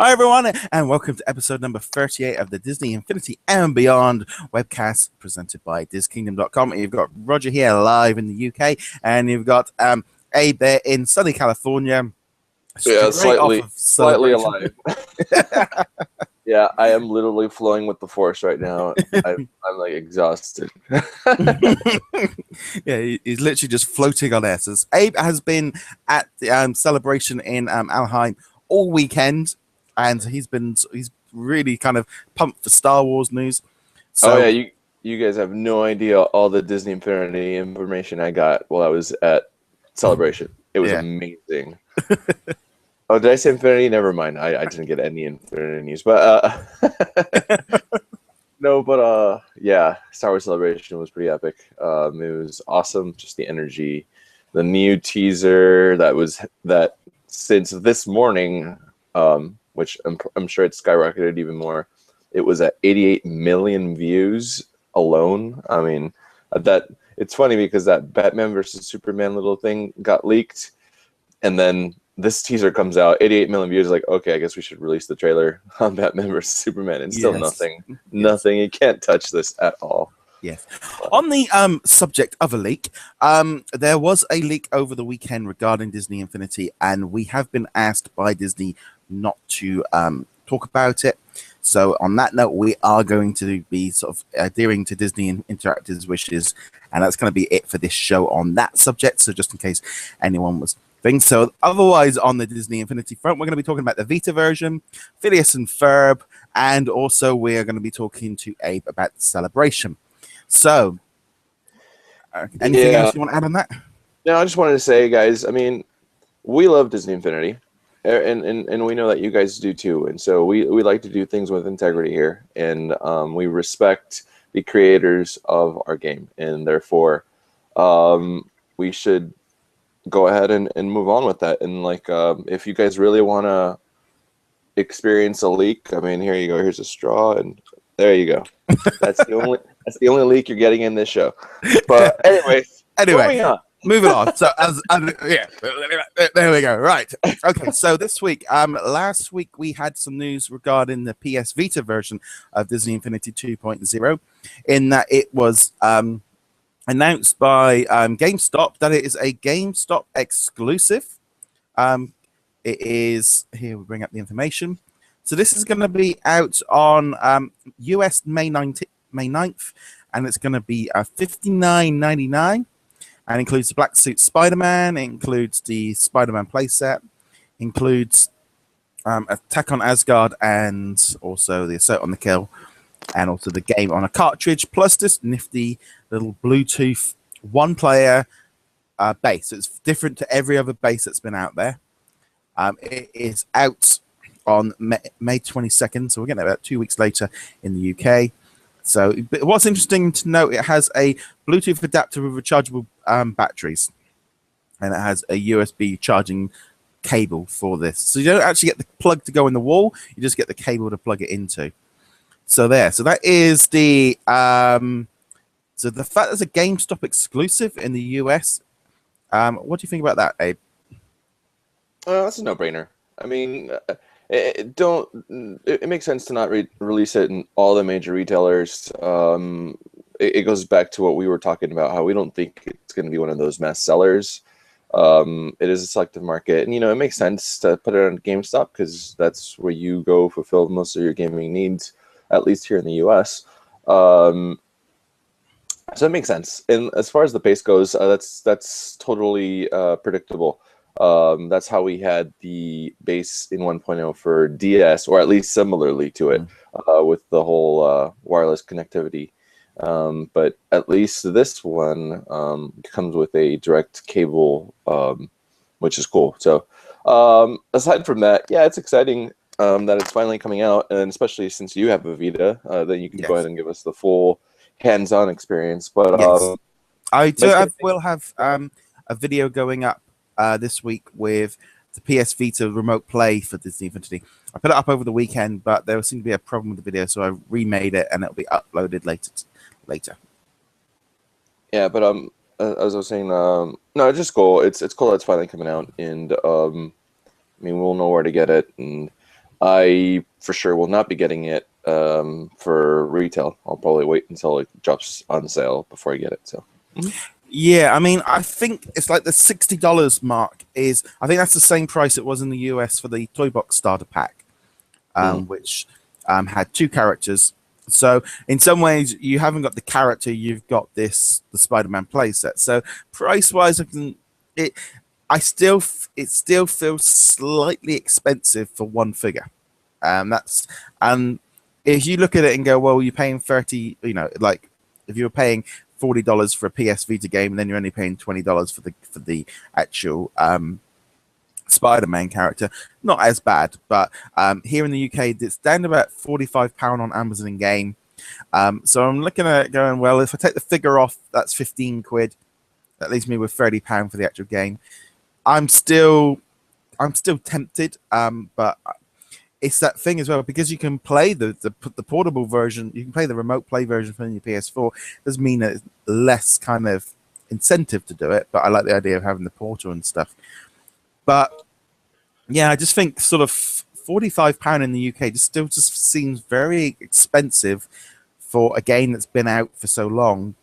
Hi, everyone, and welcome to episode number 38 of the Disney Infinity and Beyond Webcast presented by DizKingdom.com. You've got Roger here live in the UK, and you've got Abe there in sunny California. Yeah, Slightly alive. Yeah, I am literally flowing with the force right now. I'm like exhausted. Yeah, he's literally just floating on air. So Abe has been at the celebration in Anaheim all weekend, and he's really kind of pumped for Star Wars news. So, oh yeah, you guys have no idea all the Disney Infinity information I got while I was at Celebration. It was amazing. Oh, did I say Infinity? Never mind. I didn't get any Infinity news, but no, but yeah, Star Wars Celebration was pretty epic. It was awesome. Just the energy, the new teaser that since this morning, which I'm sure it skyrocketed even more. It was at 88 million views alone. I mean, that it's funny because that Batman versus Superman little thing got leaked, and then this teaser comes out, 88 million views. Like, okay, I guess we should release the trailer on Batman versus Superman, and still nothing. Nothing. You can't touch this at all. Yes. On the subject of a leak, there was a leak over the weekend regarding Disney Infinity, and we have been asked by Disney not to talk about it. So on that note, we are going to be sort of adhering to Disney Interactive's wishes, and that's going to be it for this show on that subject. So just in case anyone was thinking. So otherwise, on the Disney Infinity front, we're going to be talking about the Vita version, Phineas and Ferb, and also we're going to be talking to Abe about the celebration. So, anything else you want to add on that? No, I just wanted to say, guys, I mean, we love Disney Infinity, and we know that you guys do too. And so we like to do things with integrity here, and we respect the creators of our game, and therefore we should go ahead and move on with that. And like, if you guys really want to experience a leak, I mean, here you go. Here's a straw, and there you go. That's the only leak you're getting in this show. But anyway, moving on. So there we go. Right. Okay. So this week, last week we had some news regarding the PS Vita version of Disney Infinity 2.0, in that it was announced by GameStop that it is a GameStop exclusive. It is here. We bring up the information. So this is going to be out on US May 9th, and it's going to be $59.99, and includes the black suit Spider-Man, includes the Spider-Man playset, includes Attack on Asgard, and also the Assault on the Kill, and also the game on a cartridge, plus this nifty little Bluetooth one-player base. So it's different to every other base that's been out there. It is out on May 22nd, so we're getting about 2 weeks later in the UK. So what's interesting to note, it has a Bluetooth adapter with rechargeable batteries, and it has a USB charging cable for this. So you don't actually get the plug to go in the wall, you just get the cable to plug it into. So that is the so the fact there's a GameStop exclusive in the US. What do you think about that, Abe? That's a no-brainer. I mean, it makes sense to not release it in all the major retailers. It goes back to what we were talking about, how we don't think it's going to be one of those mass sellers. It is a selective market, and it makes sense to put it on GameStop because that's where you go fulfill most of your gaming needs, at least here in the US. So it makes sense. And as far as the base goes, that's totally predictable. That's how we had the base in 1.0 for DS, or at least similarly to it, with the whole wireless connectivity. But at least this one comes with a direct cable, which is cool. So aside from that, yeah, it's exciting that it's finally coming out, and especially since you have a Vita, then you can go ahead and give us the full hands-on experience. But I will have a video going up this week with the PS Vita remote play for Disney Infinity. I put it up over the weekend, but there seemed to be a problem with the video, so I remade it, and it'll be uploaded later. Yeah, but as I was saying, no, it's just cool. It's cool that it's finally coming out, and I mean, we'll know where to get it, and I for sure will not be getting it for retail. I'll probably wait until it drops on sale before I get it. So. Yeah, I mean, I think it's like the $60 mark is. I think that's the same price it was in the US for the Toy Box Starter Pack, which had 2 characters. So in some ways, you haven't got the character; you've got the Spider-Man playset. So price-wise, it still feels slightly expensive for one figure. And if you look at it and go, well, you're paying 30, like if you're paying $40 for a PS Vita game, and then you're only paying $20 for the actual Spider-Man character, not as bad. But here in the UK, it's down to about £45 on Amazon in game. So I'm looking at it going, well, if I take the figure off, that's 15 quid. That leaves me with £30 for the actual game. I'm still tempted, but it's that thing as well, because you can play the portable version, you can play the remote play version from your PS4. Does mean that it's less kind of incentive to do it, but I like the idea of having the portal and stuff. But yeah, I just think sort of £45 in the UK just seems very expensive for a game that's been out for so long.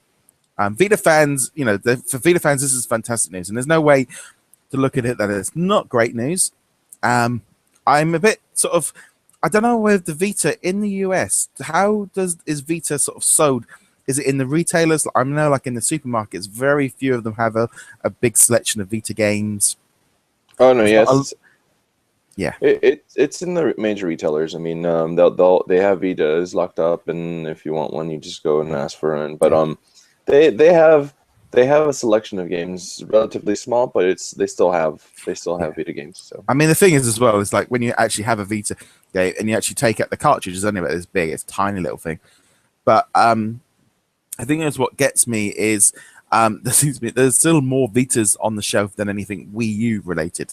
Vita fans, for Vita fans, this is fantastic news, and there's no way to look at it that it's not great news. I'm a bit sort of, I don't know with the Vita in the US, is Vita sort of sold? Is it in the retailers? I know like in the supermarkets, very few of them have a big selection of Vita games. Oh no, yes. Yeah. It's in the major retailers. I mean, they have Vitas locked up, and if you want one, you just go and ask for one. But they have a selection of games, relatively small, but they still have Vita games. So I mean, the thing is as well, is like when you actually have a Vita game and you actually take out the cartridge, it's only about this big. It's a tiny little thing. But I think that's what gets me is there's still more Vitas on the shelf than anything Wii U related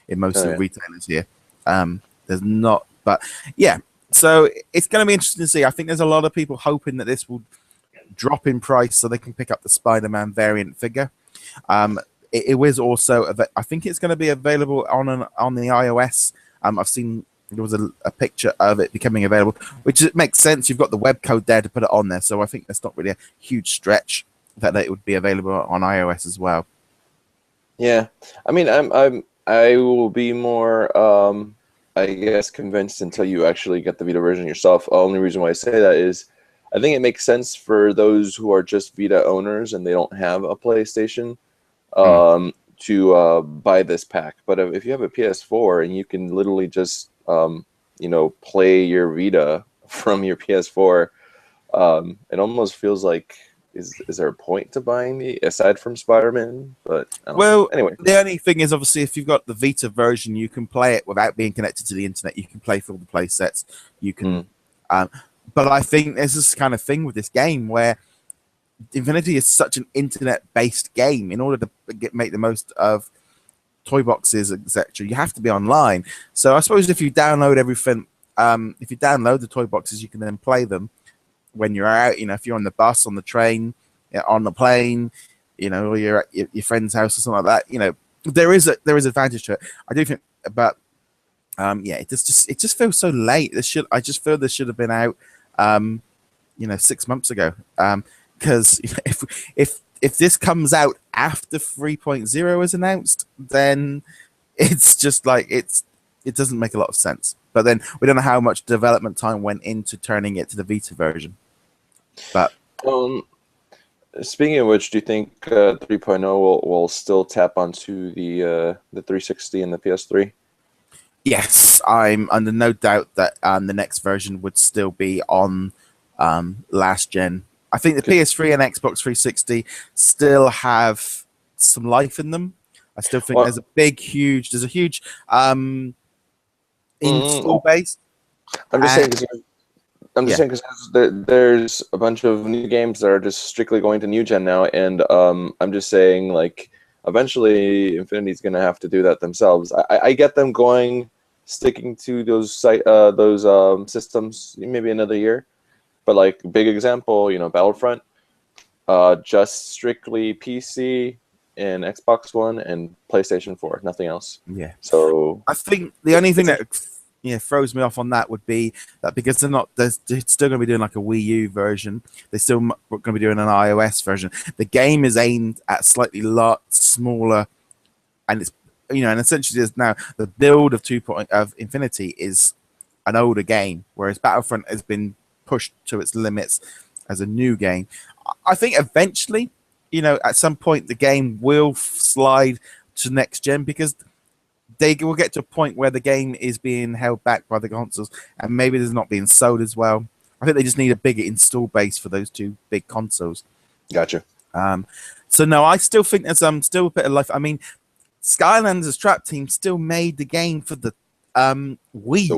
in most of the retailers here. There's not, but yeah. So it's going to be interesting to see. I think there's a lot of people hoping that this will drop in price so they can pick up the Spider-Man variant figure. It was also, I think it's going to be available on the iOS. I've seen there was a picture of it becoming available, which makes sense. You've got the web code there to put it on there, so I think that's not really a huge stretch that it would be available on iOS as well. Yeah, I mean, I will be more, I guess, convinced until you actually get the Vita version yourself. The only reason why I say that is I think it makes sense for those who are just Vita owners and they don't have a PlayStation to buy this pack. But if you have a PS4 and you can literally just play your Vita from your PS4, it almost feels like is there a point to buying me aside from Spider-Man? But anyway, the only thing is obviously if you've got the Vita version, you can play it without being connected to the internet. You can play through all the play sets. You can. But I think there's this kind of thing with this game where Infinity is such an internet-based game. In order to make the most of toy boxes, etc., you have to be online. So I suppose if you download everything, if you download the toy boxes, you can then play them when you're out. If you're on the bus, on the train, on the plane, or you're at your friend's house or something like that. There is advantage to it. I do think, but it just feels so late. I just feel this should have been out 6 months ago, because if this comes out after 3.0 is announced, then it's just like it doesn't make a lot of sense. But then we don't know how much development time went into turning it to the Vita version. But speaking of which, do you think 3.0 will still tap onto the 360 and the PS3? Yes, I'm under no doubt that the next version would still be on last gen. I think the PS3 and Xbox 360 still have some life in them. I still think there's a huge install base. I'm just saying because there's a bunch of new games that are just strictly going to new gen now, and I'm just saying like eventually Infinity's going to have to do that themselves. I get them sticking to those systems maybe another year, but like big example, Battlefront, just strictly PC and Xbox One and PlayStation 4, nothing else. Yeah. So I think the only thing that throws me off on that would be that because they're still going to be doing like a Wii U version. They're still going to be doing an iOS version. The game is aimed at slightly lot smaller, and it's and essentially is now the build of 2.0 of Infinity is an older game, whereas Battlefront has been pushed to its limits as a new game. I think eventually, at some point the game will slide to next gen because they will get to a point where the game is being held back by the consoles and maybe there's not being sold as well. I think they just need a bigger install base for those two big consoles. Gotcha. So no, I still think there's still a bit of life. I mean, Skylanders Trap Team still made the game for the Wii,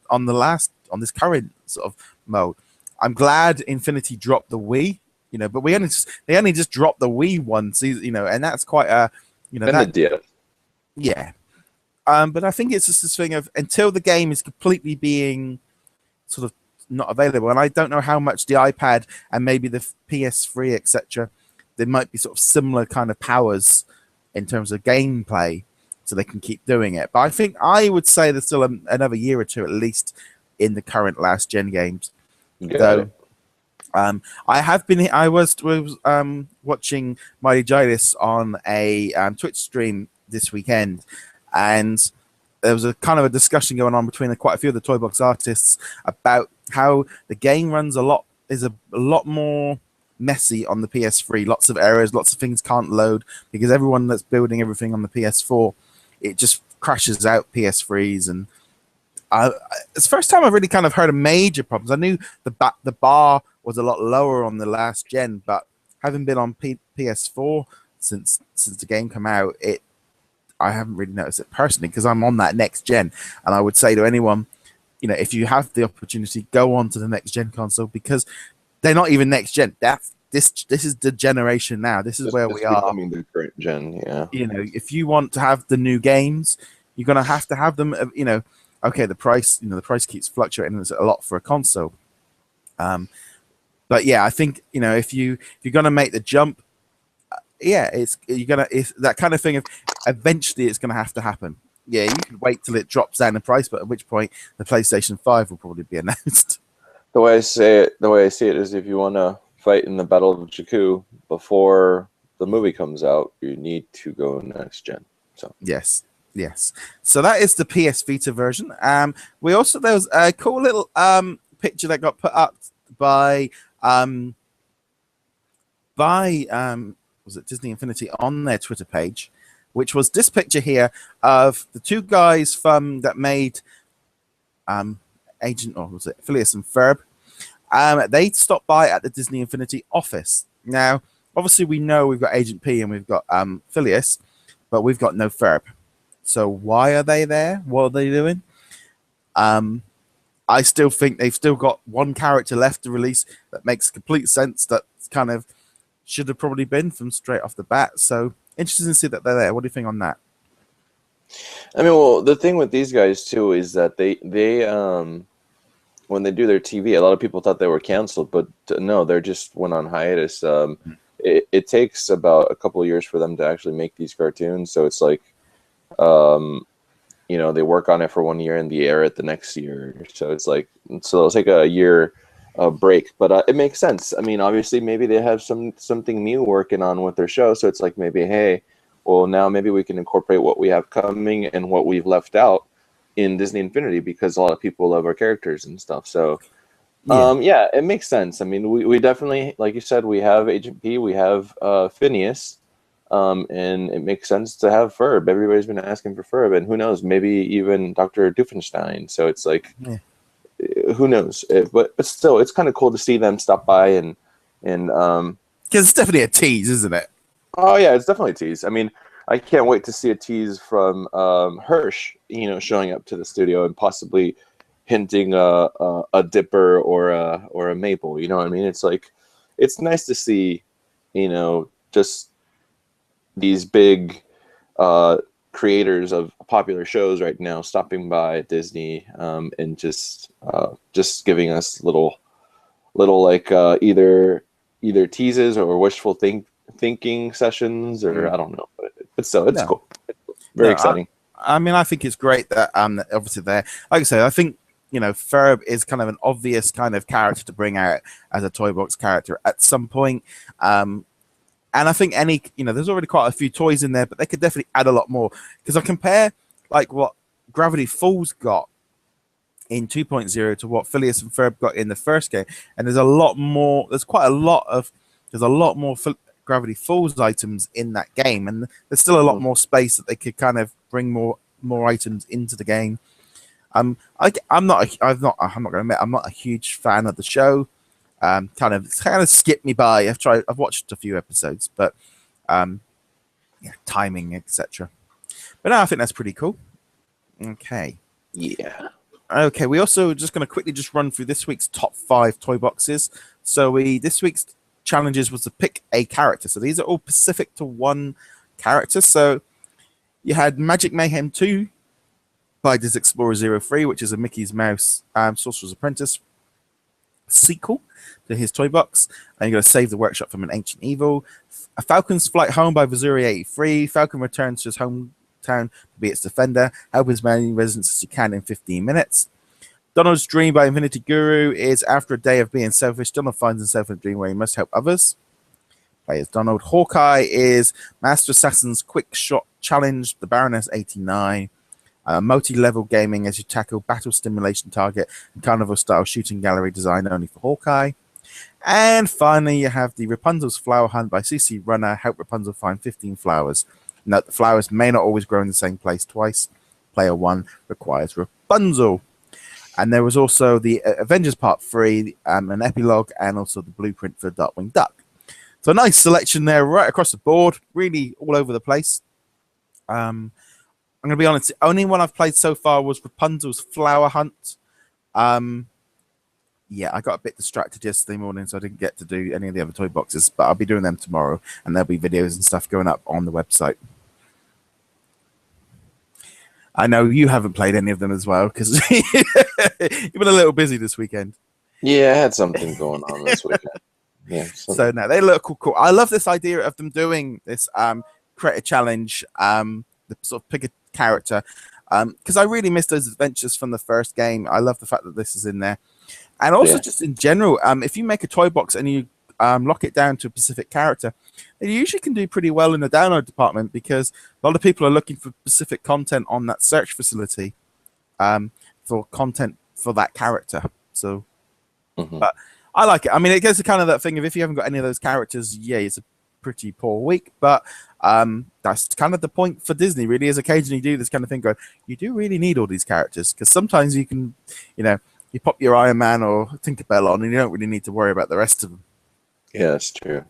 on this current sort of mode. I'm glad Infinity dropped the Wii, but they only just dropped the Wii once, and that's quite a yeah. But I think it's just this thing of until the game is completely being sort of not available, and I don't know how much the iPad and maybe the PS3, etc., there might be sort of similar kind of powers in terms of gameplay, so they can keep doing it. But I think I would say there's still another year or two at least in the current last gen games. So, I was watching Mighty Giles on a Twitch stream this weekend, and there was a kind of a discussion going on between quite a few of the Toy Box artists about how the game runs a lot more messy on the PS3. Lots of errors, lots of things can't load because everyone that's building everything on the PS4, it just crashes out PS3s. And it's the first time I've really kind of heard of major problems. I knew the bar was a lot lower on the last gen, but having been on PS4 since the game came out, I haven't really noticed it personally because I'm on that next gen. And I would say to anyone, if you have the opportunity, go on to the next gen console because they're not even next gen. This is the generation now. This is where we are. Becoming the current gen, yeah. If you want to have the new games, you're gonna have to have them. Okay, the price keeps fluctuating. It's a lot for a console. But yeah, I think if you're gonna make the jump, it's that kind of thing of eventually it's gonna have to happen. Yeah, you can wait till it drops down in price, but at which point the PlayStation 5 will probably be announced. The way I see it is if you want to fight in the Battle of Jakku before the movie comes out, you need to go next gen. So yes. So that is the PS Vita version. There was a cool little picture that got put up by was it Disney Infinity on their Twitter page, which was this picture here of the two guys that made Phineas and Ferb. They stopped by at the Disney Infinity office. Now, obviously, we know we've got Agent P and we've got Phineas, but we've got no Ferb. So why are they there? What are they doing? I still think they've still got one character left to release that makes complete sense. That kind of should have probably been from straight off the bat. So interesting to see that they're there. What do you think on that? I mean, well, the thing with these guys too is that they when they do their TV, a lot of people thought they were canceled, but no, they're just went on hiatus. It takes about a couple of years for them to actually make these cartoons, so it's like, they work on it for 1 year and they air it the next year. So it's like, they'll take a year break, but it makes sense. I mean, obviously, maybe they have something new working on with their show, so it's like maybe, hey, well, now maybe we can incorporate what we have coming and what we've left out in Disney Infinity because a lot of people love our characters and stuff. So, it makes sense. I mean, we definitely, like you said, we have Agent P, we have Phineas, and it makes sense to have Ferb. Everybody's been asking for Ferb, and who knows, maybe even Dr. Doofenstein. So it's like, who knows? But still, it's kind of cool to see them stop by and because it's definitely a tease, isn't it? Oh yeah, it's definitely a tease. I mean, I can't wait to see a tease from Hirsch, showing up to the studio and possibly hinting a Dipper or a Maple. You know what I mean? It's like, it's nice to see, just these big creators of popular shows right now stopping by Disney and just giving us little like either teases or wishful thinking sessions, or I don't know, but still, it's cool. Very exciting. I mean, I think it's great that that obviously they're, like I said, I think, you know, Ferb is kind of an obvious kind of character to bring out as a toy box character at some point. And I think any, you know, there's already quite a few toys in there, but they could definitely add a lot more. Because I compare like what Gravity Falls got in 2.0 to what Phineas and Ferb got in the first game, and there's a lot more. There's a lot more Gravity Falls items in that game, and there's still a lot more space that they could kind of bring more items into the game. I'm not going to admit I'm not a huge fan of the show. Kind of skipped me by. I've watched a few episodes, but yeah, timing, etc. But no, I think that's pretty cool. Okay. Yeah. Okay, we also just going to quickly just run through this week's top 5 toy boxes. So this week's challenges was to pick a character. So these are all specific to one character. So you had Magic Mayhem 2 by Disney Explorer 03, which is a Mickey's Mouse Sorcerer's Apprentice sequel to his toy box. And you're going to save the workshop from an ancient evil. A Falcon's Flight Home by Vizuri 83. Falcon returns to his hometown to be its defender. Help as many residents as you can in 15 minutes. Donald's Dream by Infinity Guru is after a day of being selfish, Donald finds himself in a dream where he must help others. Play as Donald. Hawkeye is Master Assassin's Quick Shot Challenge, the Baroness 89. Multi-level gaming as you tackle battle stimulation target and carnival-style shooting gallery design only for Hawkeye. And finally, you have the Rapunzel's Flower Hunt by CC Runner. Help Rapunzel find 15 flowers. Note the flowers may not always grow in the same place twice. Player 1 requires Rapunzel. And there was also the Avengers Part 3, an epilogue, and also the blueprint for Darkwing Duck. So a nice selection there right across the board, really all over the place. I'm going to be honest, the only one I've played so far was Rapunzel's Flower Hunt. Yeah, I got a bit distracted yesterday morning, so I didn't get to do any of the other toy boxes, but I'll be doing them tomorrow, and there'll be videos and stuff going up on the website. I know you haven't played any of them as well, because you've been a little busy this weekend. Yeah, I had something going on this weekend. Yeah. So no, they look cool. I love this idea of them doing this create a challenge, the sort of pick a character, because I really missed those adventures from the first game. I love the fact that this is in there. And also just in general, if you make a toy box and you lock it down to a specific character, it usually can do pretty well in the download department because a lot of people are looking for specific content on that search facility for content for that character. So, but I like it. I mean, it gets to kind of that thing of if you haven't got any of those characters, yeah, it's a pretty poor week. But that's kind of the point for Disney, really, is occasionally do this kind of thing. Go, you do really need all these characters because sometimes you can, you know, you pop your Iron Man or Tinkerbell on and you don't really need to worry about the rest of them. Yeah, that's true.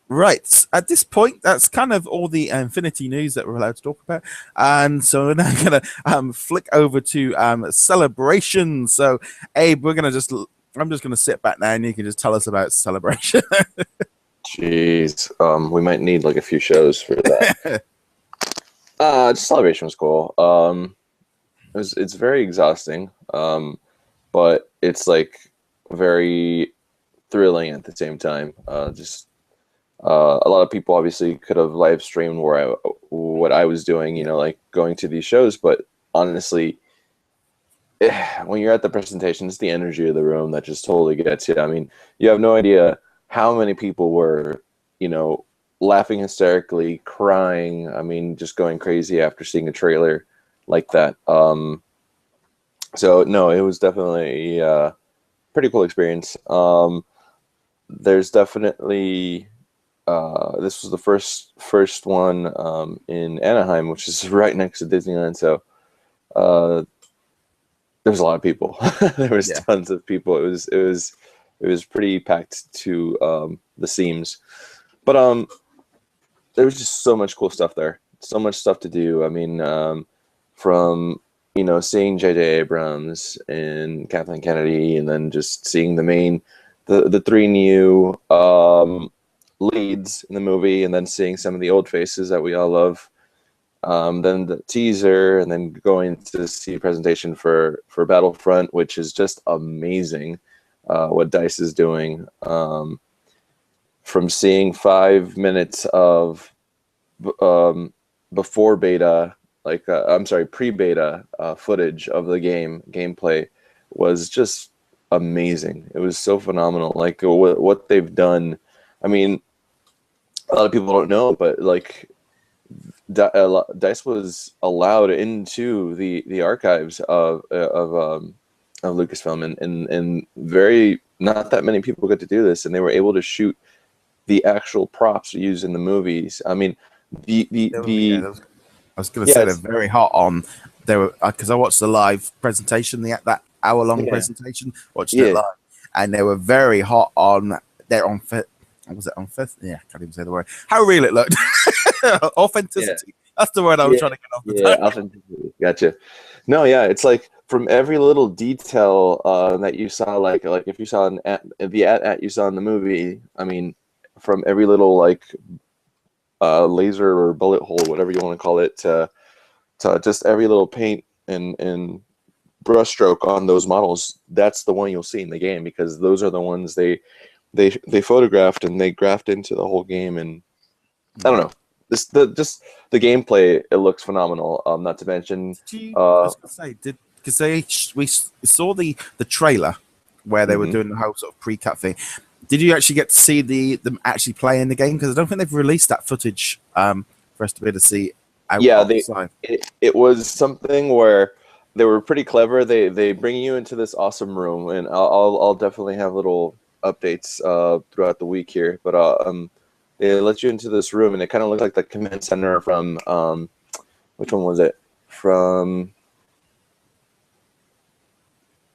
Right. At this point, that's kind of all the Infinity news that we're allowed to talk about. And so we're now going to flick over to Celebration. So, Abe, I'm just going to sit back now and you can just tell us about Celebration. Jeez. We might need like a few shows for that. Celebration was cool. It's very exhausting. But it's like very thrilling at the same time. A lot of people obviously could have live streamed what I was doing, you know, like going to these shows. But honestly, when you're at the presentation, it's the energy of the room that just totally gets you. I mean, you have no idea how many people were, you know, laughing hysterically, crying. I mean, just going crazy after seeing a trailer like that. So no, it was definitely a pretty cool experience. There's definitely this was the first one in Anaheim, which is right next to Disneyland. So there's a lot of people. There was tons of people. It was pretty packed to the seams, but there was just so much cool stuff there. So much stuff to do. I mean, from you know, seeing J.J. Abrams and Kathleen Kennedy, and then just seeing the 3 new leads in the movie, and then seeing some of the old faces that we all love. Then the teaser, and then going to see a presentation for Battlefront, which is just amazing. What DICE is doing. From seeing 5 minutes of before beta I'm sorry, pre-beta footage of the gameplay was just amazing. It was so phenomenal. Like what they've done. I mean, a lot of people don't know, but like Dice was allowed into the archives of Lucasfilm, and very not that many people get to do this, and they were able to shoot the actual props used in the movies. I mean, I was going to yeah, say they're very hot on. They were because I watched the live presentation, that hour-long yeah, presentation. Watched it yeah, live, and they were very hot on. They're on. Was it on fifth? Yeah, I can't even say the word. How real it looked. yeah. Authenticity. That's the word I was Yeah, trying to get off the yeah, tongue. authenticity. Gotcha. No, yeah, it's like from every little detail that you saw, like if you saw the at you saw in the movie. I mean, from every little like laser or bullet hole, whatever you want to call it, to just every little paint and brushstroke on those models. That's the one you'll see in the game because those are the ones they photographed and they graphed into the whole game. And I don't know. Just the gameplay, it looks phenomenal. Not to mention, I was going to say, because we saw the trailer where they were doing the whole sort of pre-cut thing. Did you actually get to see them actually playing the game? Because I don't think they've released that footage for us to be able to see. yeah, Outside. it was something where they were pretty clever. They bring you into this awesome room, and I'll definitely have little updates throughout the week here. But they let you into this room, and it kind of looked like the command center from which one was it? From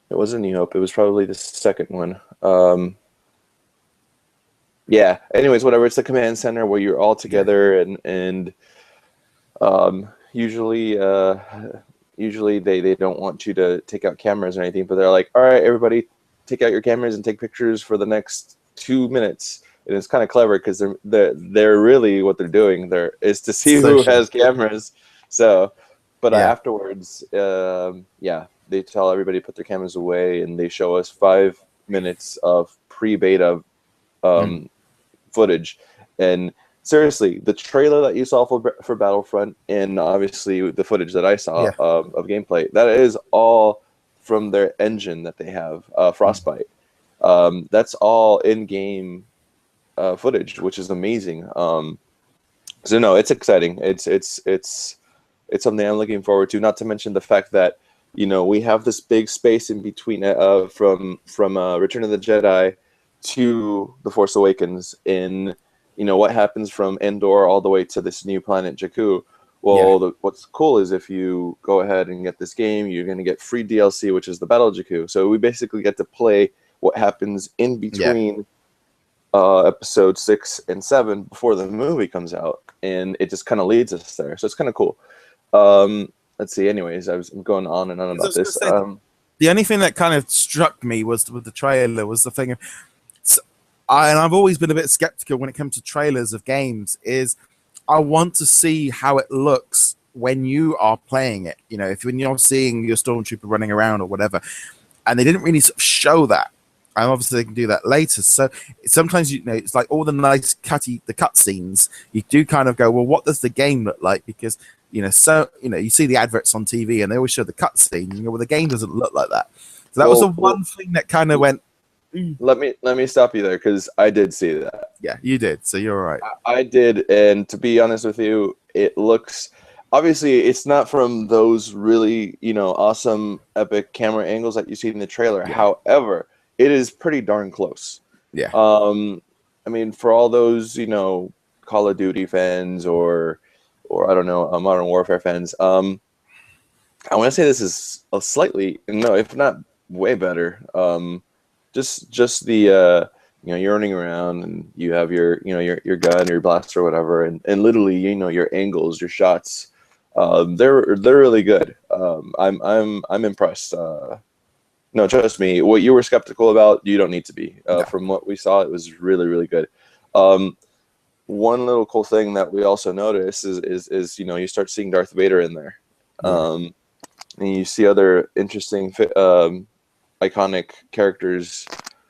it wasn't New Hope. It was probably the second one. Yeah. Anyways, whatever. It's the command center where you're all together, and usually they don't want you to take out cameras or anything, but they're like, all right, everybody, take out your cameras and take pictures for the next 2 minutes. And it's kind of clever because they're really what they're doing there is to see who has cameras. So, but afterwards, they tell everybody to put their cameras away, and they show us 5 minutes of pre-beta footage. And seriously, the trailer that you saw for Battlefront, and obviously the footage that I saw of gameplay, that is all from their engine that they have, Frostbite. That's all in-game footage, which is amazing. So no, it's exciting. It's something I'm looking forward to. Not to mention the fact that we have this big space in between from Return of the Jedi to The Force Awakens in what happens from Endor all the way to this new planet Jakku. Well, what's cool is if you go ahead and get this game, you're going to get free DLC, which is the Battle Jakku. So we basically get to play what happens in between episode 6 and 7 before the movie comes out, and it just kind of leads us there. So it's kind of cool. Let's see. Anyways, I'm going on and on about this. The only thing that kind of struck me was with the trailer was the thing of, and I've always been a bit skeptical when it comes to trailers of games, is I want to see how it looks when you are playing it. When you're seeing your stormtrooper running around or whatever, and they didn't really sort of show that. And obviously they can do that later. So sometimes it's like all the nice cut scenes. You do kind of go, well, what does the game look like? Because you see the adverts on TV and they always show the cut scene. You go, well, the game doesn't look like that. So that was the one thing that kind of went. Let me stop you there because I did see that. Yeah, you did. So you're all right. I did, and to be honest with you, it looks. Obviously, it's not from those really awesome epic camera angles that you see in the trailer. Yeah. However, it is pretty darn close. Yeah. I mean, for all those Call of Duty fans or I don't know, Modern Warfare fans, I want to say this is a slightly, no, if not way better. Just the you're running around and you have your your gun, your blaster, or whatever, and literally your angles, your shots, they're really good. I'm impressed. No, trust me. What you were skeptical about, you don't need to be. No. From what we saw, it was really, really good. One little cool thing that we also noticed is you start seeing Darth Vader in there, and you see other interesting, iconic characters.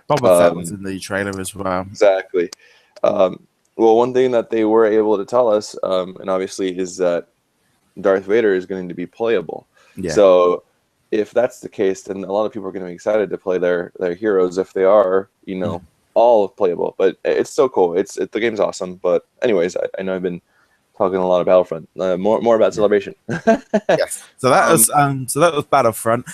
Boba Fett was in the trailer as well. Exactly. Well, one thing that they were able to tell us, and obviously, is that Darth Vader is going to be playable. Yeah. So if that's the case, then a lot of people are going to be excited to play their heroes if they are, all playable. But it's so cool. The game's awesome. But anyways, I know I've been talking a lot of Battlefront. More about Celebration. Yes. So that was Battlefront.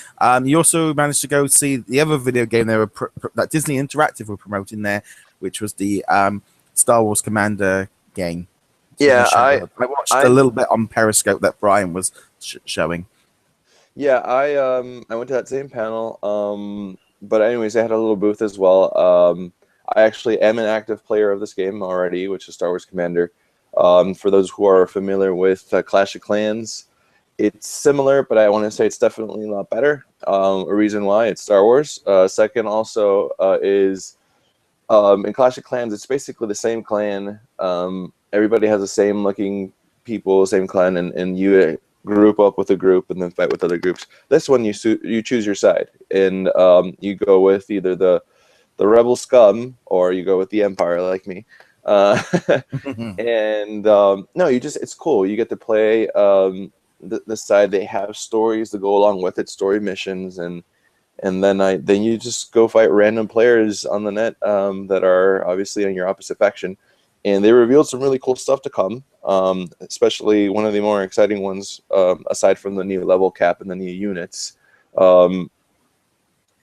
You also managed to go see the other video game they were that Disney Interactive were promoting there, which was the Star Wars Commander game. So Yeah, I watched a little bit on Periscope that Brian was showing. Yeah, I went to that same panel. But anyways, they had a little booth as well. I actually am an active player of this game already, which is Star Wars Commander. For those who are familiar with Clash of Clans, it's similar, but I want to say it's definitely a lot better. A reason why, it's Star Wars. Second also is in Clash of Clans, it's basically the same clan. Everybody has the same looking people, same clan, and you group up with a group and then fight with other groups. This one, you choose your side, and you go with either the rebel scum or you go with the Empire, like me. And no, it's cool. You get to play the side. They have stories to go along with it, story missions, and then you just go fight random players on the net that are obviously on your opposite faction. And they revealed some really cool stuff to come, especially one of the more exciting ones, aside from the new level cap and the new units,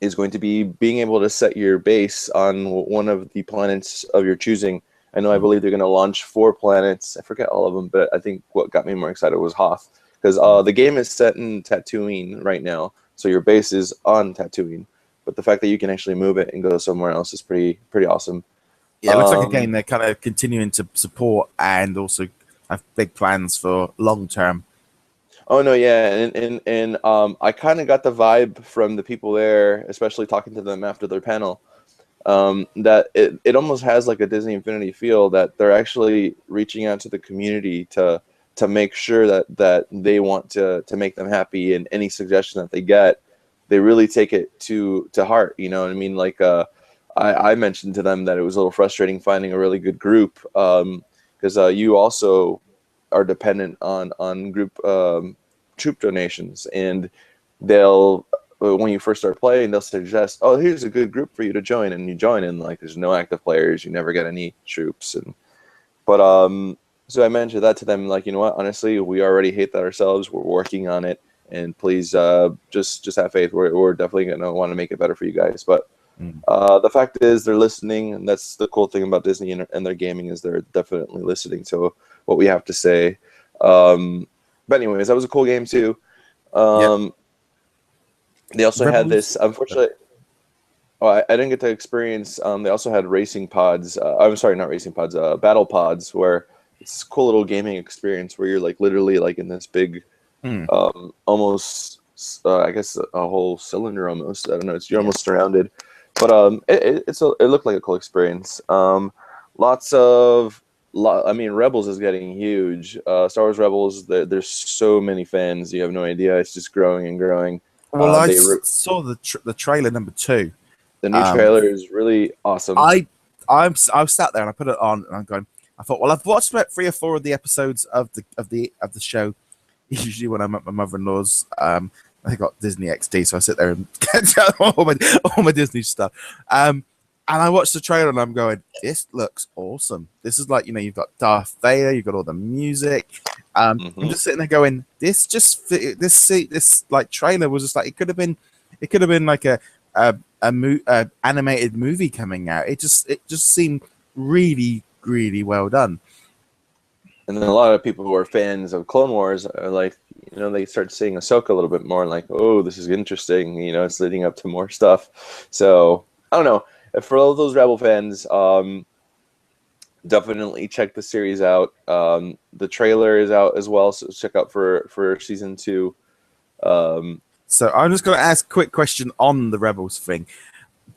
is going to be being able to set your base on one of the planets of your choosing. I believe they're going to launch 4 planets. I forget all of them, but I think what got me more excited was Hoth, because the game is set in Tatooine right now, so your base is on Tatooine. But the fact that you can actually move it and go somewhere else is pretty awesome. Yeah, it looks like a game they're kind of continuing to support and also have big plans for long term. Oh no, yeah, and I kind of got the vibe from the people there, especially talking to them after their panel, that it almost has like a Disney Infinity feel, that they're actually reaching out to the community to make sure that they want to make them happy, and any suggestion that they get, they really take it to heart. You know what I mean? Like I mentioned to them that it was a little frustrating finding a really good group, because you also are dependent on group troop donations, and they'll, when you first start playing, they'll suggest, oh, here's a good group for you to join, and you join, and like there's no active players, you never get any troops. But so I mentioned that to them, like, you know what, honestly, we already hate that ourselves, we're working on it, and please just have faith, we're definitely gonna want to make it better for you guys. But the fact is, they're listening, and that's the cool thing about Disney and their gaming, is they're definitely listening to what we have to say. But anyways, that was a cool game too. They also had this, unfortunately, I didn't get to experience, they also had racing pods. I'm sorry, not racing pods, battle pods, where it's a cool little gaming experience where you're like literally like in this big, almost, I guess a whole cylinder almost. I don't know. You're almost surrounded. But it looked like a cool experience. Rebels is getting huge. Star Wars Rebels, there's so many fans. You have no idea. It's just growing and growing. Well, I saw the trailer number 2. The new trailer is really awesome. I sat there and I put it on, and I'm going. I thought, well, I've watched about 3 or 4 of the episodes of the show. Usually when I'm at my mother-in-law's, I got Disney XD, so I sit there and get all my Disney stuff. And I watched the trailer and I'm going, this looks awesome. This is like, you've got Darth Vader, you've got all the music. I'm just sitting there going, this like trailer was just like, it could have been like a animated movie coming out. It just seemed really, really well done. And then a lot of people who are fans of Clone Wars are like, they start seeing Ahsoka a little bit more, and like, oh, this is interesting. It's leading up to more stuff. So I don't know. For all those Rebel fans, definitely check the series out. The trailer is out as well, so check out for season 2. So I'm just going to ask a quick question on the Rebels thing.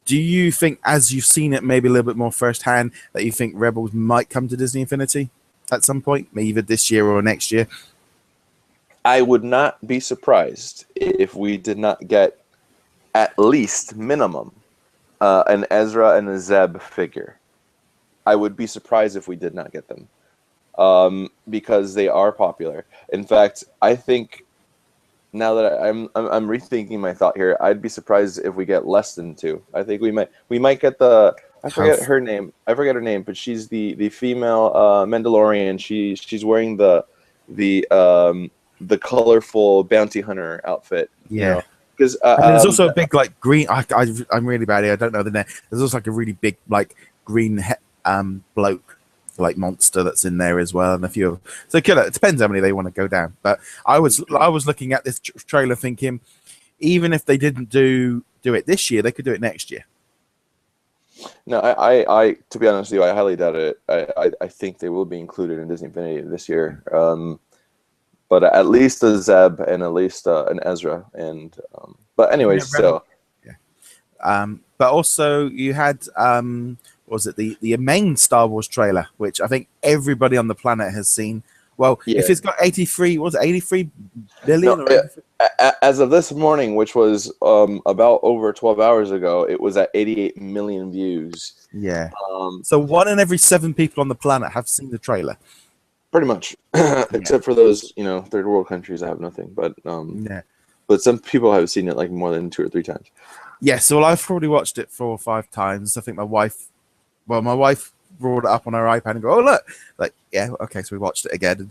Do you think, as you've seen it maybe a little bit more firsthand, that you think Rebels might come to Disney Infinity at some point, maybe either this year or next year? I would not be surprised if we did not get at least minimum an Ezra and a Zeb figure. I would be surprised if we did not get them. because they are popular. In fact, I think now that I'm rethinking my thought here, I'd be surprised if we get less than 2. I think we might get the I forget her name. I forget her name, but she's the female Mandalorian. She's wearing the colorful bounty hunter outfit. Yeah. Because and there's also a big like green. I'm really bad here. I don't know the name. There's also like a really big like green bloke like monster that's in there as well, and a few. So it depends how many they want to go down. But I was looking at this trailer thinking, even if they didn't do it this year, they could do it next year. No, I to be honest with you, I highly doubt it. I think they will be included in Disney Infinity this year. But at least a Zeb and at least an Ezra, and but anyways, so yeah. But also you had what was it the main Star Wars trailer, which I think everybody on the planet has seen. Well, yeah. If it's got 83 billion? No, as of this morning, which was about over 12 hours ago, it was at 88 million views. Yeah. So 1 in every 7 people on the planet have seen the trailer. Pretty much, except for those third world countries that have nothing. But yeah. But some people have seen it like more than 2 or 3 times. Yeah. So I've probably watched it 4 or 5 times. I think my wife brought it up on her iPad and go, "Oh look!" Like, yeah, okay. So we watched it again.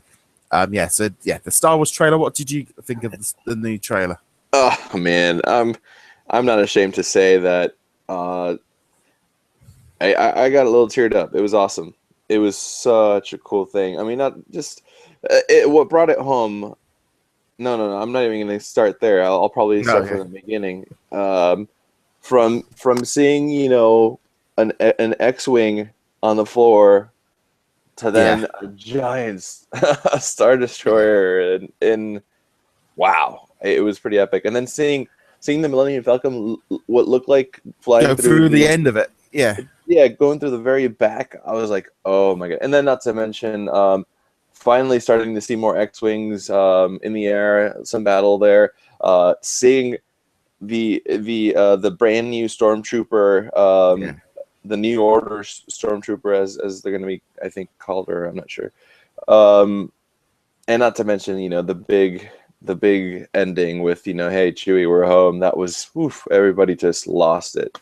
Yeah. So yeah, the Star Wars trailer. What did you think of the new trailer? Oh man, I'm not ashamed to say that I got a little teared up. It was awesome. It was such a cool thing. I mean, not just what brought it home. No. I'm not even going to start there. I'll probably start from the beginning. From seeing an X-wing on the floor to then a giant Star Destroyer, and wow, it was pretty epic. And then seeing the Millennium Falcon, what looked like flying through the end of it. Yeah, going through the very back, I was like, oh my god. And then not to mention, finally starting to see more X-wings in the air, some battle there. Seeing the brand new Stormtrooper, the New Order Stormtrooper, as they're going to be, I think, called, or I'm not sure. And not to mention, the big ending with, hey Chewie, we're home. That was, everybody just lost it.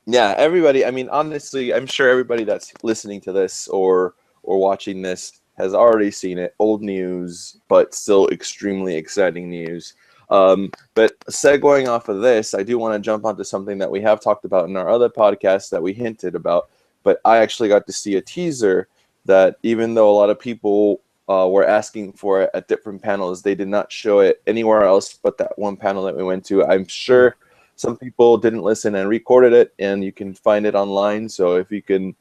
Yeah, everybody. I mean, honestly, I'm sure everybody that's listening to this or watching this has already seen it. Old news, but still extremely exciting news. But segueing off of this, I do want to jump onto something that we have talked about in our other podcast that we hinted about. But I actually got to see a teaser that, even though a lot of people were asking for it at different panels, they did not show it anywhere else but that one panel that we went to. I'm sure some people didn't listen and recorded it, and you can find it online. So if you can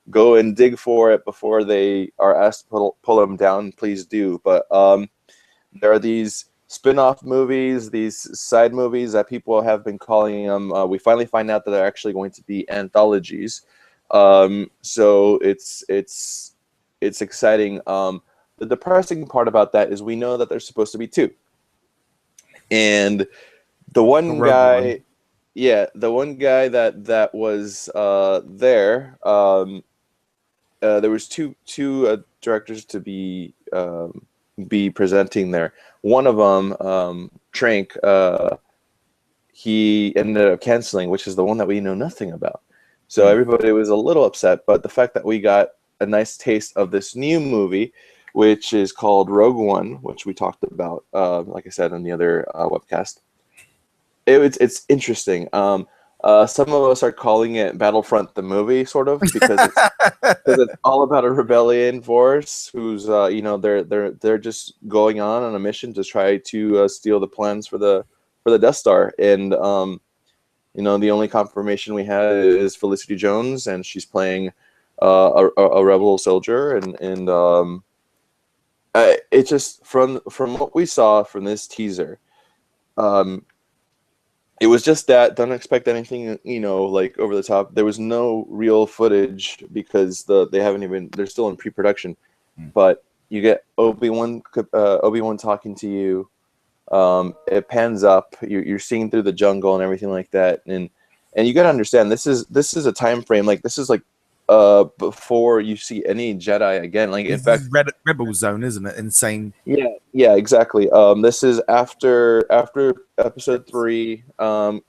go and dig for it before they are asked to pull them down, please do. But there are these spin-off movies, these side movies that people have been calling them. We finally find out that they're actually going to be anthologies. So it's exciting. The depressing part about that is we know that there's supposed to be 2. And the one guy, the one guy that was there. There was two directors to be presenting there. One of them, Trank, he ended up canceling, which is the one that we know nothing about. So everybody was a little upset. But the fact that we got a nice taste of this new movie, which is called Rogue One, which we talked about, like I said, on the other webcast. It's interesting. Some of us are calling it Battlefront the movie, sort of, because it's all about a rebellion force who's they're just going on a mission to try to steal the plans for the Death Star. And the only confirmation we had is Felicity Jones, and she's playing a rebel soldier, and it just from what we saw from this teaser, it was just that. Don't expect anything, like over the top. There was no real footage because they're still in pre-production. But you get Obi-Wan talking to you. It pans up. You're seeing through the jungle and everything like that. And you got to understand, this is a time frame. Like, this is like before you see any Jedi again. Like, in This fact, is Rebel Zone, isn't it? Insane. yeah, exactly. This is after episode 3,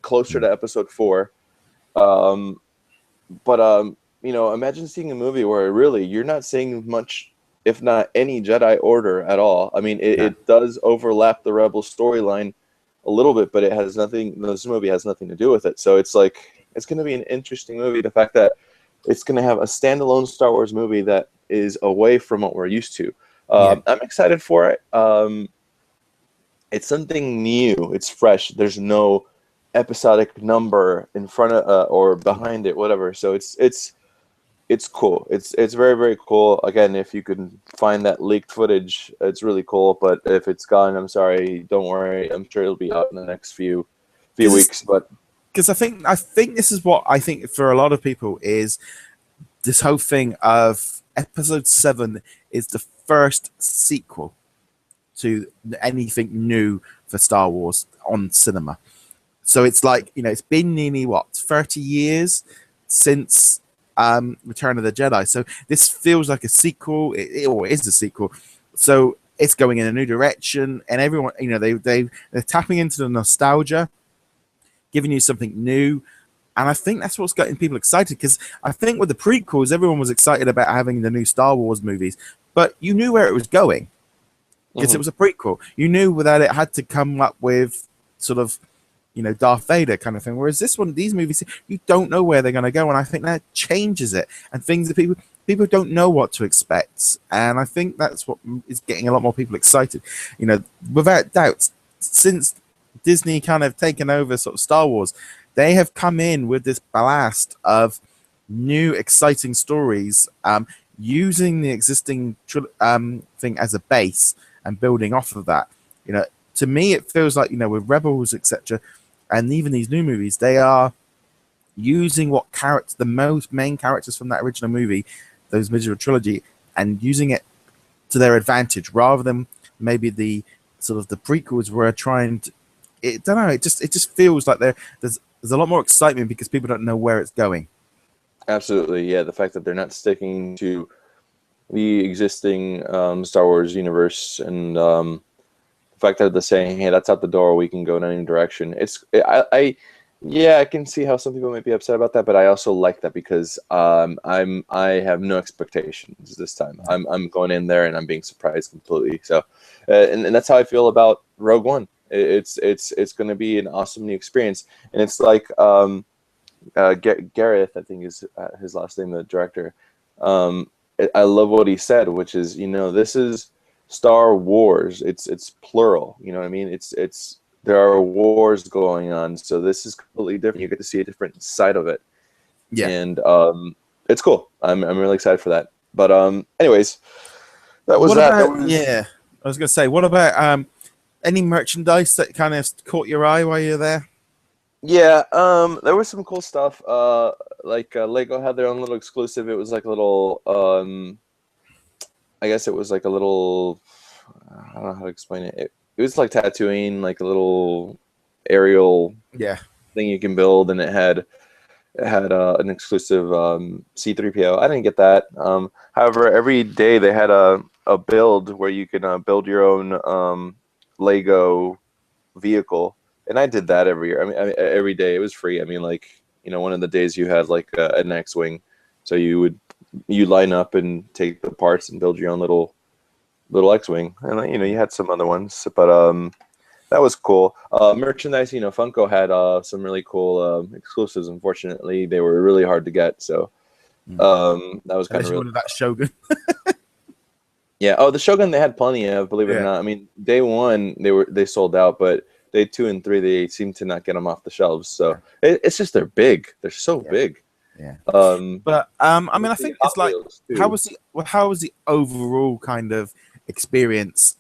closer to episode 4. Um, but imagine seeing a movie where really you're not seeing much, if not any, Jedi Order at all. I mean, Yeah. it does overlap the Rebel storyline a little bit, but it has nothing. This movie has nothing to do with it. So it's like it's going to be an interesting movie. The fact that it's going to have a standalone Star Wars movie that is away from what we're used to. Yeah. I'm excited for it. It's something new. It's fresh. There's no episodic number in front of or behind it, whatever. So it's cool. It's very, very cool. Again, if you can find that leaked footage, it's really cool. But if it's gone, I'm sorry. Don't worry. I'm sure it'll be out in the next few weeks. But because I think this is what I think for a lot of people is this whole thing of Episode 7 is the first sequel to anything new for Star Wars on cinema. So it's like, it's been nearly 30 years since Return of the Jedi. So this feels like a sequel. It is a sequel. So it's going in a new direction, and everyone, they're tapping into the nostalgia, giving you something new. And I think that's what's getting people excited, because I think with the prequels, everyone was excited about having the new Star Wars movies, but you knew where it was going because it was a prequel. You knew that it had to come up with sort of, Darth Vader kind of thing. Whereas these movies, you don't know where they're going to go, and I think that changes it. And things that people don't know what to expect, and I think that's what is getting a lot more people excited. Without doubt, since Disney kind of taken over sort of Star Wars, they have come in with this blast of new, exciting stories, using the existing thing as a base and building off of that. To me, it feels like, with Rebels, etc., and even these new movies, they are using the most main characters from that original movie, those original trilogy, and using it to their advantage, rather than maybe the sort of the prequels were trying to. It just feels like there's a lot more excitement because people don't know where it's going. Absolutely, yeah. The fact that they're not sticking to the existing Star Wars universe, and the fact that they're saying, "Hey, that's out the door. We can go in any direction." I can see how some people might be upset about that, but I also like that because I have no expectations this time. I'm going in there and I'm being surprised completely. So, and that's how I feel about Rogue One. It's going to be an awesome new experience, and it's like Gareth, I think is his last name, the director. I love what he said, which is, this is Star Wars. It's plural. You know what I mean? It's there are wars going on, so this is completely different. You get to see a different side of it. Yeah, and it's cool. I'm really excited for that. But anyways, that was what that. About, yeah, I was gonna say, what about any merchandise that kind of caught your eye while you're there? Yeah, there was some cool stuff. Like Lego had their own little exclusive. It was like a little, I guess it was like a little, I don't know how to explain it. It was like Tatooine, like a little aerial thing you can build, and it had an exclusive C-3PO. I didn't get that. However, every day they had a build where you can build your own Lego vehicle. And I did that every year. I mean, every day. It was free. I mean, like, one of the days you had like an X-wing, so you line up and take the parts and build your own little X-wing. And you had some other ones, but that was cool. Merchandise, Funko had some really cool exclusives. Unfortunately, they were really hard to get, so that was kind of really. That Shogun. Yeah. Oh, the Shogun they had plenty of. Believe it or not. I mean, day 1 they sold out, but day 2 and 3 they seem to not get them off the shelves. So it's just they're big. They're so big. Yeah. But I mean, I think it's like, how was the overall kind of experience?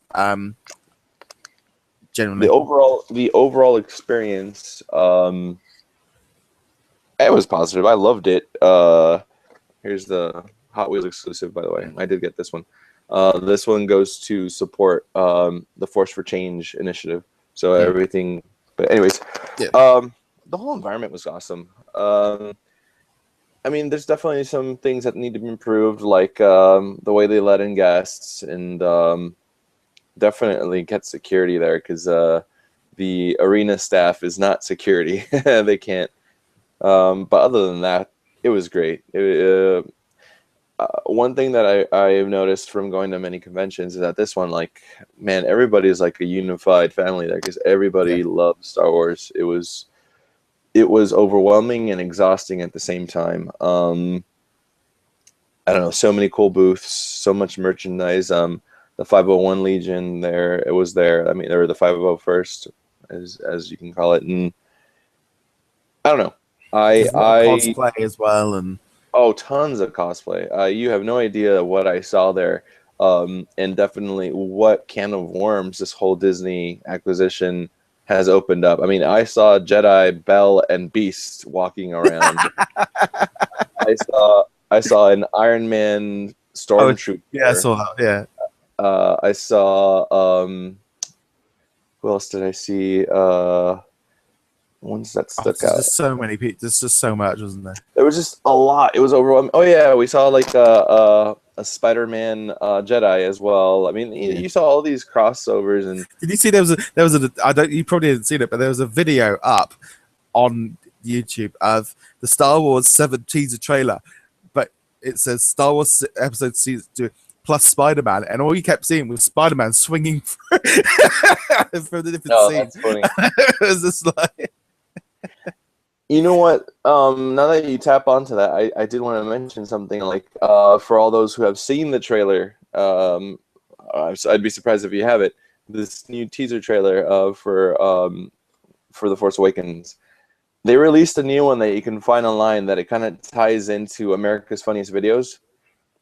Generally, the overall experience, it was positive. I loved it. Here's the Hot Wheels exclusive, by the way. I did get this one. This one goes to support the Force for Change initiative. So everything. But anyways, the whole environment was awesome. I mean, there's definitely some things that need to be improved, like the way they let in guests, and definitely get security there, because the arena staff is not security. They can't. But other than that, it was great. One thing that I have noticed from going to many conventions is that this one, like, man, everybody is like a unified family there, because everybody loves Star Wars. It was overwhelming and exhausting at the same time. I don't know, so many cool booths, so much merchandise. The 501 Legion there, it was there. I mean, or the 501st, as you can call it, and I don't know. There's a lot of I cosplay as well, and Oh, tons of cosplay. You have no idea what I saw there, and definitely what can of worms this whole Disney acquisition has opened up. I mean, I saw Jedi, Bell, and Beast walking around. I saw an Iron Man oh stormtrooper. yeah, I saw that. Yeah, I saw who else did I see? Ones that stuck there's out. just so many people. There's just so much, wasn't there? There was just a lot. It was overwhelming. Oh yeah, we saw like a Spider-Man Jedi as well. I mean, you saw all these crossovers, and Did you see there was a I don't you probably didn't see it, but there was a video up on YouTube of the Star Wars 7 teaser trailer, but it says Star Wars Episode Season 2 plus Spider-Man, and all you kept seeing was Spider-Man swinging through the different oh, scenes. that's funny. It was just like, You know what? Now that you tap onto that, I did want to mention something, like for all those who have seen the trailer. I'd be surprised if you have it. This new teaser trailer for The Force Awakens. They released a new one that you can find online that it kind of ties into America's Funniest Videos.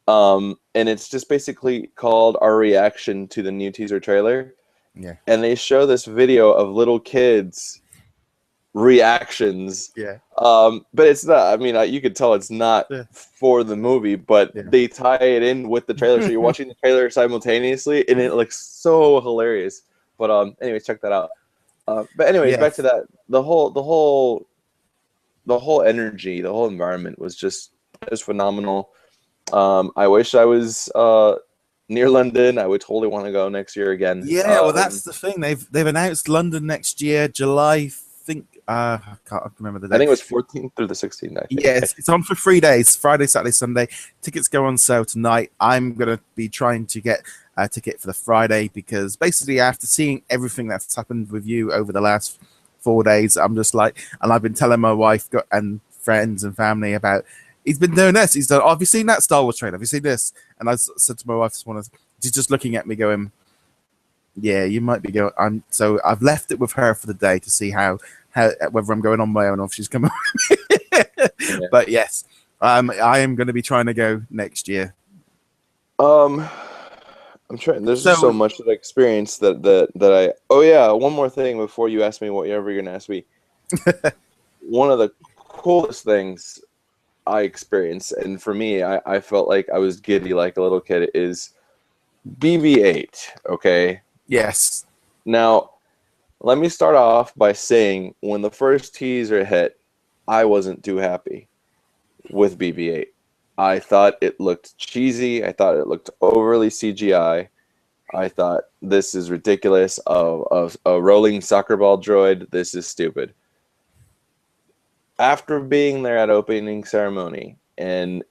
And it's just basically called Our Reaction to the new teaser trailer. yeah, And they show this video of little kids' reactions. yeah, But it's not, I mean, you could tell it's not yeah. for the movie, but Yeah. they tie it in with the trailer. So you're watching the trailer simultaneously, and it looks so hilarious. But anyways, check that out. But anyways, back to Yes. that. The whole energy, the whole environment was phenomenal. I wish I was near London. I would totally want to go next year again. Yeah, well, that's the thing. They've announced London next year, July. I think I can't remember the date. I think it was 14th through the 16th. I think. Yes, it's on for 3 days: Friday, Saturday, Sunday. Tickets go on sale tonight. I'm gonna be trying to get a ticket for the Friday, because basically, after seeing everything that's happened with you over the last 4 days, I'm just like, and I've been telling my wife and friends and family about. He's been doing this. He's done. Oh, have you seen that Star Wars trailer? Have you seen this? And I said to my wife this morning, she's just looking at me, going, "Yeah, you might be going." So I've left it with her for the day to see how whether I'm going on my own or if she's coming. Yeah. But yes, I am going to be trying to go next year. I'm trying. There's just so much that I experienced that I. Oh yeah, one more thing before you ask me whatever you're gonna ask me. One of the coolest things I experienced, and for me, I felt like I was giddy like a little kid, is BB-8. Okay. Yes. Now, let me start off by saying, when the first teaser hit, I wasn't too happy with BB-8. I thought it looked cheesy. I thought it looked overly CGI. I thought, this is ridiculous. A rolling soccer ball droid. This is stupid. After being there at opening ceremony, and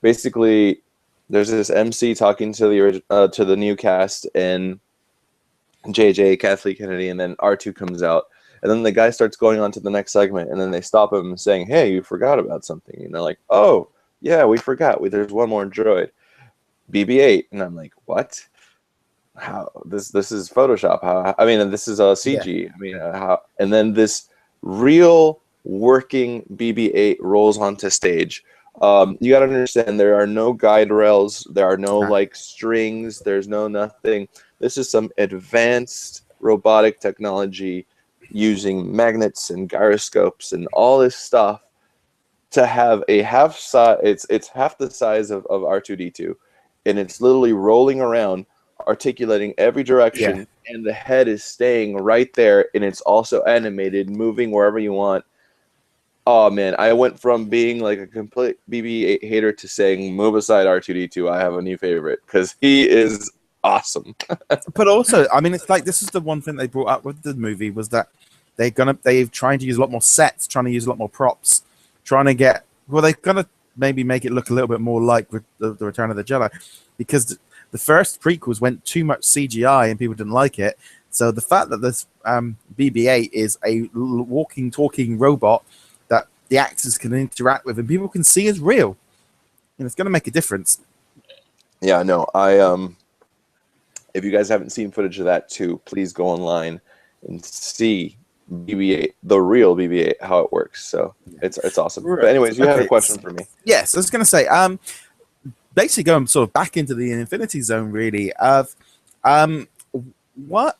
basically, there's this MC talking to the new cast, and JJ, Kathleen Kennedy, and then R2 comes out. And then the guy starts going on to the next segment, and then they stop him saying, "Hey, you forgot about something." And they're like, "Oh, yeah, we forgot. There's one more droid, BB-8." And I'm like, "What? How? This is Photoshop? How? I mean, this is a CG. Yeah. I mean, how?" And then this real working BB-8 rolls onto stage. You got to understand, there are no guide rails. There are no like strings. There's no nothing. This is some advanced robotic technology using magnets and gyroscopes and all this stuff to have a half size. It's half the size of R2-D2, and it's literally rolling around, articulating every direction, and the head is staying right there, and it's also animated, moving wherever you want. Oh man, I went from being like a complete BB-8 hater to saying move aside R2D2. I have a new favorite because he is awesome. But also, I mean, it's like this is the one thing they brought up with the movie was that they're trying to use a lot more sets, trying to use a lot more props, trying to get they're gonna maybe make it look a little bit more like with the Return of the Jedi, because the first prequels went too much CGI and people didn't like it. So the fact that this BB-8 is a walking, talking robot that the actors can interact with and people can see is real, and it's going to make a difference. Yeah, no, if you guys haven't seen footage of that too, please go online and see BB-8, the real BB-8, how it works. So it's awesome. Right. But anyways, you had a question for me. Yes, I was going to say, basically going sort of back into the Infinity Zone, really. What?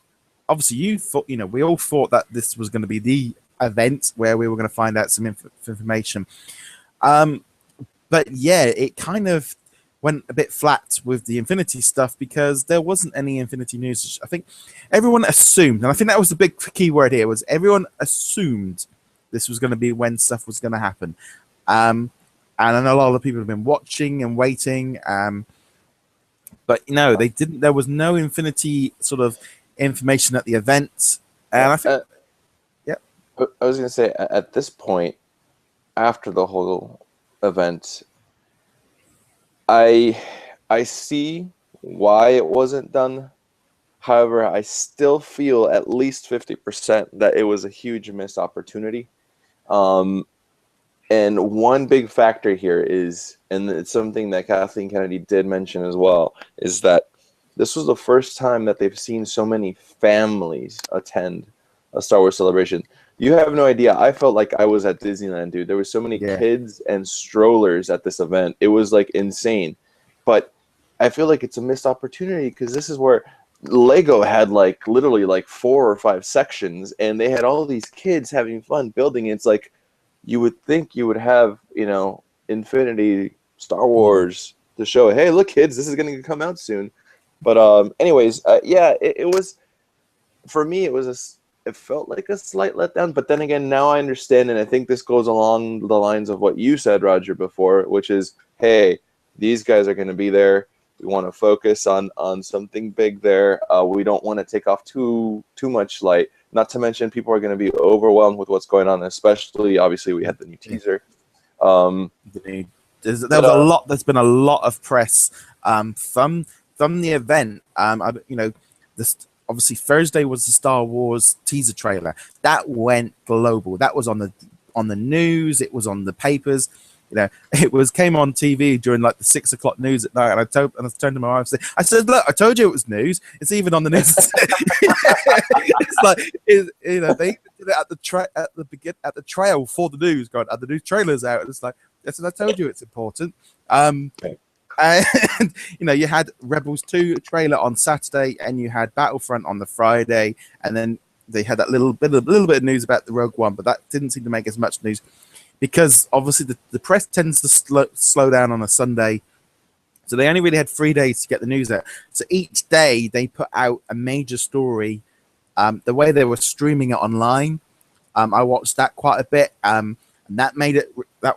Obviously, you thought, we all thought that this was going to be the event where we were going to find out some information. But yeah, it kind of went a bit flat with the Infinity stuff because there wasn't any Infinity news. I think everyone assumed, and I think that was the big key word here, was everyone assumed this was going to be when stuff was going to happen. And I know a lot of people have been watching and waiting, but no, they didn't. There was no Infinity sort of information at the event, and I think, I was going to say at this point, after the whole event, I see why it wasn't done. However, I still feel at least 50% that it was a huge missed opportunity. And one big factor here is, and it's something that Kathleen Kennedy did mention as well, is that this was the first time that they've seen so many families attend a Star Wars celebration. You have no idea. I felt like I was at Disneyland, dude. There were so many kids and strollers at this event. It was like insane. But I feel like it's a missed opportunity because this is where Lego had like literally like 4 or 5 sections, and they had all these kids having fun building. It's like you would think you would have, Infinity Star Wars to show, hey, look, kids, this is going to come out soon. But anyways, it was, for me, it felt like a slight letdown. But then again, now I understand, and I think this goes along the lines of what you said, Roger, before, which is, hey, these guys are going to be there. We want to focus on something big there. We don't want to take off too much light. Not to mention, people are going to be overwhelmed with what's going on, especially, obviously, we had the new teaser. There was a lot. There's been a lot of press from the event. Obviously Thursday was the Star Wars teaser trailer that went global. That was on the news. It was on the papers. It came on TV during like the 6 o'clock news at night, and I turned to my wife and said, "Look, I told you it was news. It's even on the news." It's like they did it at the trail for the news. God, the new trailer's out. It's like, I said, I told you it's important. And you had Rebels 2 trailer on Saturday, and you had Battlefront on the Friday, and then they had that little bit of news about the Rogue One, but that didn't seem to make as much news because obviously the press tends to slow down on a Sunday, so they only really had 3 days to get the news out. So each day they put out a major story. The way they were streaming it online, I watched that quite a bit. And that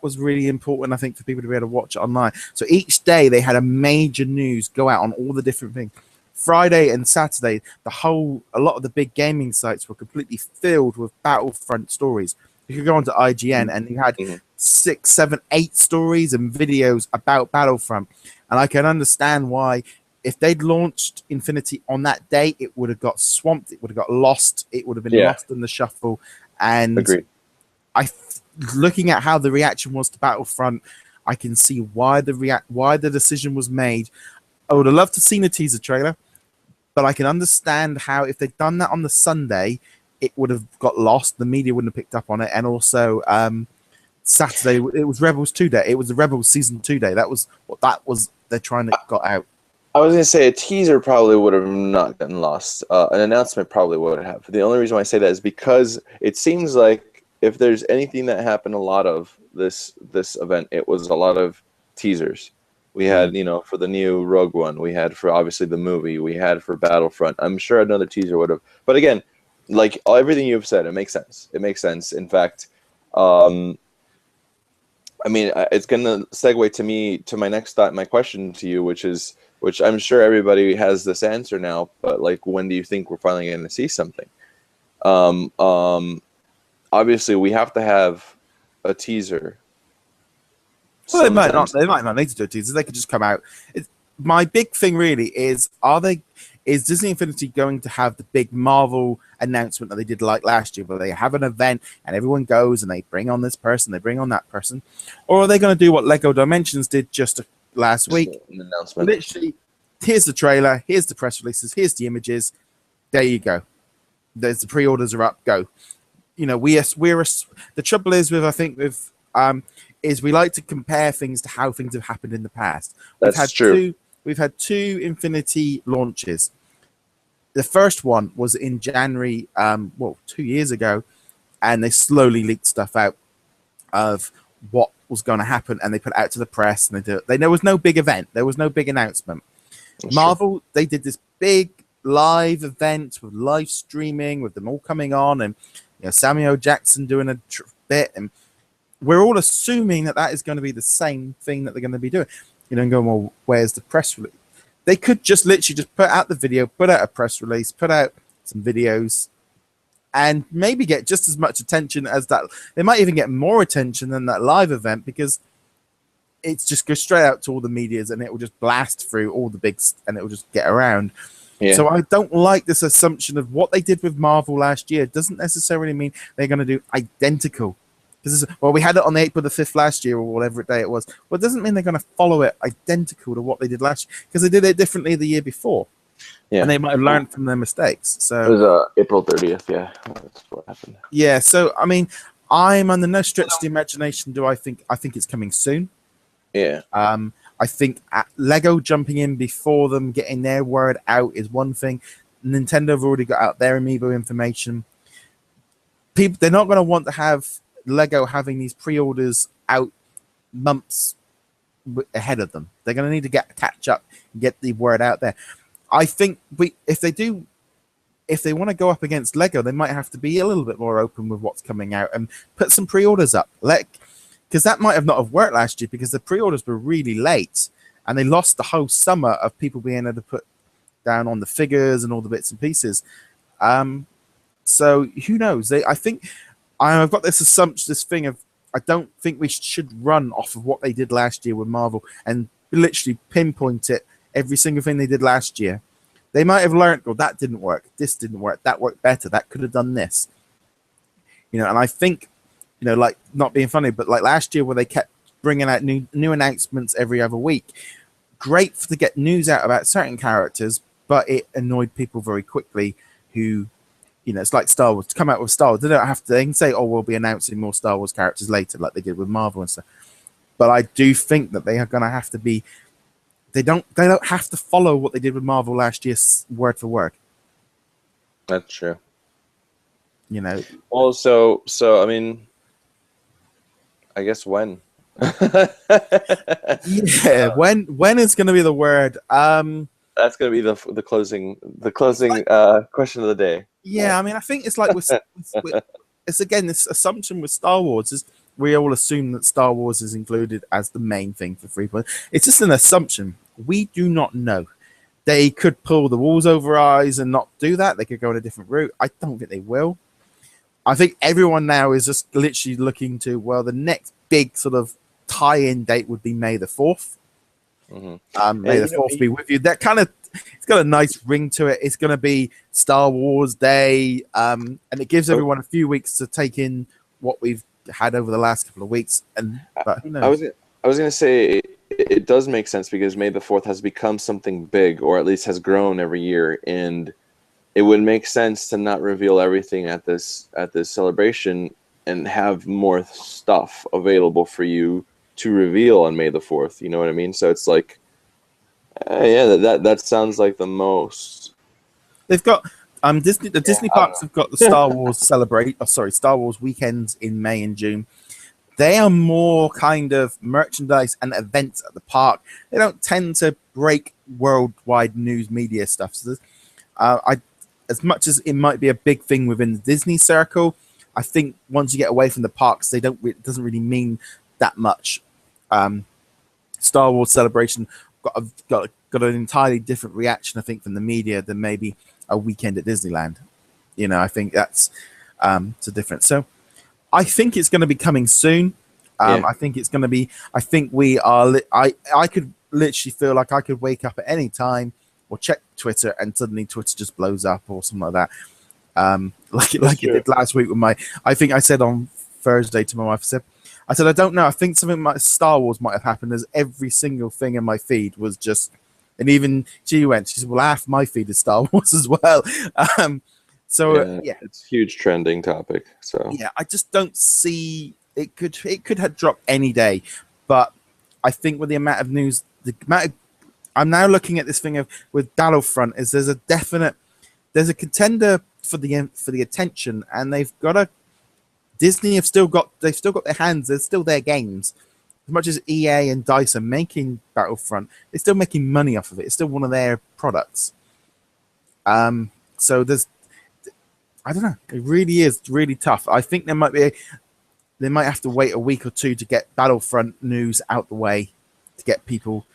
was really important, I think, for people to be able to watch it online. So each day they had a major news go out on all the different things. Friday and Saturday, a lot of the big gaming sites were completely filled with Battlefront stories. You could go onto IGN and you had 6, 7, 8 stories and videos about Battlefront. And I can understand why, if they'd launched Infinity on that day, it would have got swamped. It would have got lost. It would have been lost in the shuffle. And agreed. Looking at how the reaction was to Battlefront, I can see why the decision was made. I would have loved to have seen a teaser trailer, but I can understand how, if they'd done that on the Sunday, it would have got lost. The media wouldn't have picked up on it. And also, Saturday, it was Rebels 2 day. It was the Rebels Season 2 day. That was they're trying to got out. I was going to say a teaser probably would have not gotten lost. An announcement probably would have. The only reason why I say that is because it seems like if there's anything that happened a lot of this event, it was a lot of teasers. We had, for the new Rogue One. We had for, obviously, the movie. We had for Battlefront. I'm sure another teaser would have. But again, like everything you've said, it makes sense. It makes sense. In fact, I mean, it's going to segue to my next thought, my question to you, which I'm sure everybody has this answer now, but like, when do you think we're finally going to see something? Um, um, Obviously, we have to have a teaser. Well, they might not. Sometimes, They might not need to do a teaser. They could just come out. My big thing really is: Is Disney Infinity going to have the big Marvel announcement that they did like last year, where they have an event and everyone goes and they bring on this person, they bring on that person, or are they going to do what Lego Dimensions did just last just week? an announcement. Literally, here's the trailer, here's the press releases, here's the images. There you go. There's the pre-orders are up. Go. You know, the trouble is with is we like to compare things to how things have happened in the past. That's true. We've had two Infinity launches. The first one was in January, 2 years ago, and they slowly leaked stuff out of what was going to happen, and they put it out to the press, and there was no big event, there was no big announcement. That's Marvel, they did this big live event with live streaming, with them all coming on, and Samuel Jackson doing a bit, and we're all assuming that is going to be the same thing that they're going to be doing. And going, well, where's the press release? They could just literally just put out the video, put out a press release, put out some videos, and maybe get just as much attention as that. They might even get more attention than that live event, because it's just go straight out to all the medias and it will just blast through all the bigs and it will just get around. Yeah. So I don't like this assumption of what they did with Marvel last year. It doesn't necessarily mean they're going to do identical. Well, we had it on the April the 5th last year, or whatever day it was. Well, it doesn't mean they're going to follow it identical to what they did last year, because they did it differently the year before. Yeah. And they might have learned from their mistakes. So it was April 30th, yeah. That's what happened. Yeah, so I mean, I'm under no stretch of the imagination I think it's coming soon. Yeah. I think Lego jumping in before them, getting their word out is one thing. Nintendo have already got out their Amiibo information. They're not going to want to have Lego having these pre-orders out months ahead of them. They're going to need to catch up and get the word out there. I think if they want to go up against Lego, they might have to be a little bit more open with what's coming out and put some pre-orders up. Because that might have not have worked last year, because the pre-orders were really late and they lost the whole summer of people being able to put down on the figures and all the bits and pieces. So who knows? I think I've got this assumption, this thing of, I don't think we should run off of what they did last year with Marvel and literally pinpoint it, every single thing they did last year. They might have learned, well, that didn't work, this didn't work, that worked better, that could have done this. And I think, like, not being funny, but like last year where they kept bringing out new announcements every other week, great to get news out about certain characters, but it annoyed people very quickly who, it's like Star Wars. To come out with Star Wars, they can say, oh, we'll be announcing more Star Wars characters later, like they did with Marvel and stuff. But I do think that they are going to have to be, they don't have to follow what they did with Marvel last year word for word. That's true. Also, I mean, I guess when? Yeah, when is going to be the word? That's going to be the closing question of the day. Yeah, I mean, I think it's like it's again this assumption with Star Wars is we all assume that Star Wars is included as the main thing for free play. It's just an assumption. We do not know. They could pull the walls over our eyes and not do that. They could go in a different route. I don't think they will. I think everyone now is just literally looking to, well, the next big sort of tie-in date would be May the 4th. Mm-hmm. May the 4th be with you. That kind of, it's got a nice ring to it. It's going to be Star Wars Day, and it gives everyone a few weeks to take in what we've had over the last couple of weeks. But who knows? I was going to say it does make sense, because May the 4th has become something big, or at least has grown every year, and it would make sense to not reveal everything at this celebration and have more stuff available for you to reveal on May the 4th. You know what I mean? So it's like, yeah, that sounds like the most. They've got Disney parks have got the Star Wars Star Wars weekends in May and June. They are more kind of merchandise and events at the park. They don't tend to break worldwide news media stuff. So as much as it might be a big thing within the Disney circle, I think once you get away from the parks, it doesn't really mean that much Star Wars celebration got an entirely different reaction, I think, from the media than maybe a weekend at Disneyland. You know, I think that's it's a difference. So I think it's going to be coming soon. I think it's going to be. I think we are. I could literally feel like I could wake up at any time or check Twitter and suddenly Twitter just blows up or something like that. Like it did last week with my. I think I said on Thursday to my wife. I said I don't know. I think something like Star Wars might have happened, as every single thing in my feed was just. And even she said, "Well, half my feed is Star Wars as well." So it's a huge trending topic. So yeah, I just don't see it could have dropped any day, but I think with the amount of news, I'm now looking at this thing with Battlefront is there's a contender for the attention, and Disney have still got their hands. They're still their games. As much as EA and DICE are making Battlefront, they're still making money off of it. It's still one of their products. So I don't know. It really is really tough. I think they might have to wait a week or two to get Battlefront news out the way to get people.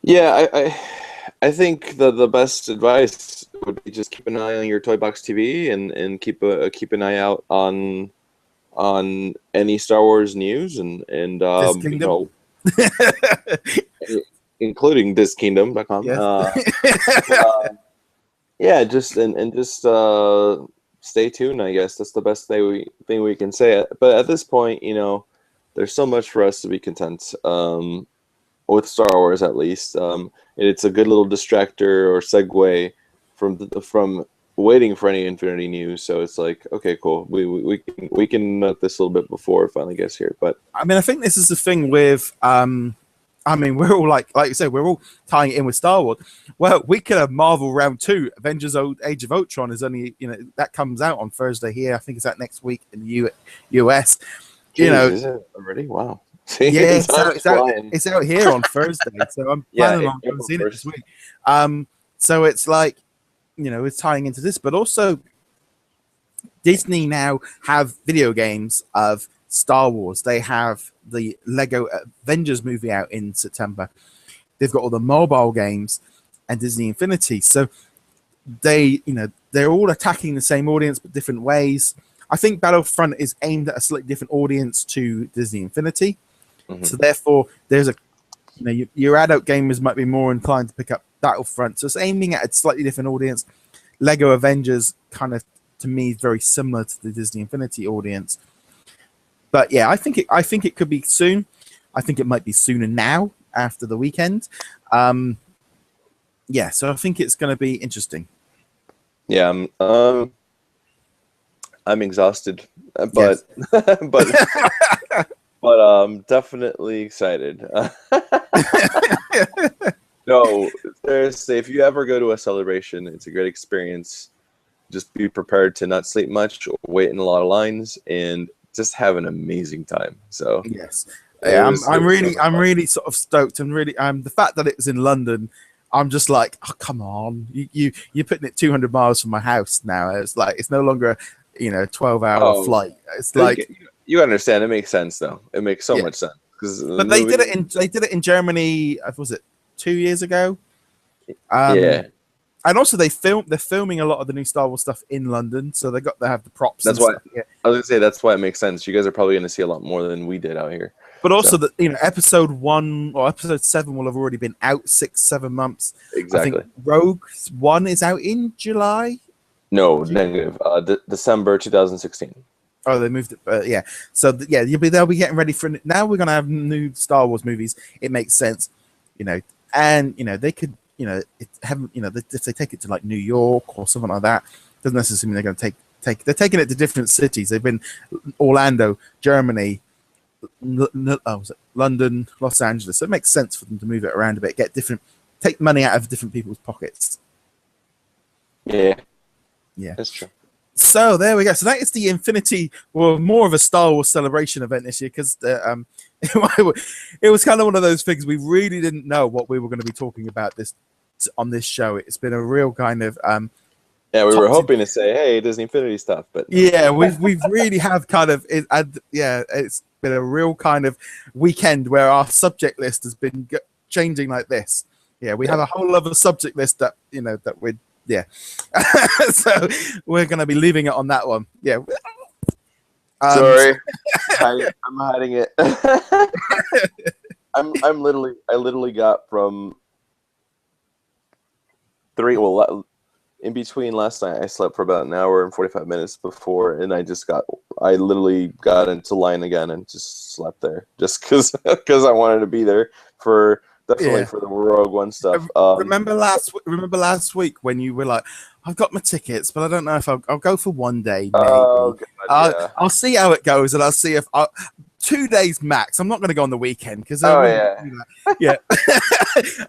Yeah, I think the best advice would be just keep an eye on your Toy Box TV and keep an eye out on any Star Wars news and you know, including DisKingdom.com. Yes. Yeah, just stay tuned. I guess that's the best thing we can say. But at this point, you know, there's so much for us to be content with Star Wars, at least. It's a good little distractor or segue from waiting for any Infinity news. So it's like, okay, cool. We can note this a little bit before it finally gets here. But I mean, I think this is the thing with. I mean, we're all like you said, we're all tying it in with Star Wars. Well, we could have Marvel Round 2. Avengers Age of Ultron is only, you know, that comes out on Thursday here. I think it's out next week in the US. You know, is it already? Wow. See, yeah, it's out here on Thursday. So I'm planning on seeing it this week. So it's like, you know, it's tying into this, but also Disney now have video games of Star Wars. They have the Lego Avengers movie out in September. They've got all the mobile games and Disney Infinity. So they're all attacking the same audience but different ways. I think Battlefront is aimed at a slightly different audience to Disney Infinity. Mm-hmm. So therefore, there's your adult gamers might be more inclined to pick up Battlefront. So it's aiming at a slightly different audience. Lego Avengers kind of, to me, is very similar to the Disney Infinity audience. But yeah, I think it could be soon. I think it might be sooner now after the weekend. Yeah, so I think it's going to be interesting. Yeah, I'm exhausted, but yes. but definitely excited. No, seriously, if you ever go to a celebration, it's a great experience. Just be prepared to not sleep much, or wait in a lot of lines, and just have an amazing time. So yes, yeah, I'm really sort of stoked, and really the fact that it was in London, I'm just like, oh, come on, you're putting it 200 miles from my house now. It's like it's no longer 12-hour flight. It's like you understand. It makes sense though. It makes so much sense but they did it in Germany. Was it 2 years ago? Yeah. And also they're filming a lot of the new Star Wars stuff in London, so they have the props. That's why I was gonna say that's why it makes sense. You guys are probably gonna see a lot more than we did out here. But also that episode 1 or episode 7 will have already been out 6-7 months. Exactly. I think Rogue One is out in July. No, negative. December 2016. Oh, they moved it. Yeah. So they'll be getting ready for now. We're gonna have new Star Wars movies. It makes sense, and they could. If they take it to like New York or something like that, doesn't necessarily mean they're going to take. They're taking it to different cities. They've been Orlando, Germany, London, Los Angeles. So it makes sense for them to move it around a bit, take money out of different people's pockets. Yeah, that's true. So there we go. So that is the Infinity, well, more of a Star Wars celebration event this year, because it was kind of one of those things we really didn't know what we were going to be talking about on this show. It's been a real kind of we were hoping to say, hey, Disney Infinity stuff, but yeah, we've really have kind of it's been a real kind of weekend where our subject list has been changing like this. Yeah, we have a whole other subject list that that we're so we're going to be leaving it on that one. Yeah. Sorry, I'm hiding it. I literally got from 3. Well, in between last night, I slept for about an hour and 45 minutes before, and I literally got into line again and just slept there, just because I wanted to be there for definitely for the Rogue One stuff. Remember last week when you were like, I've got my tickets, but I don't know if I'll go for one day. Maybe. Oh, God, I'll see how it goes, and I'll see if 2 days max. I'm not going to go on the weekend because yeah.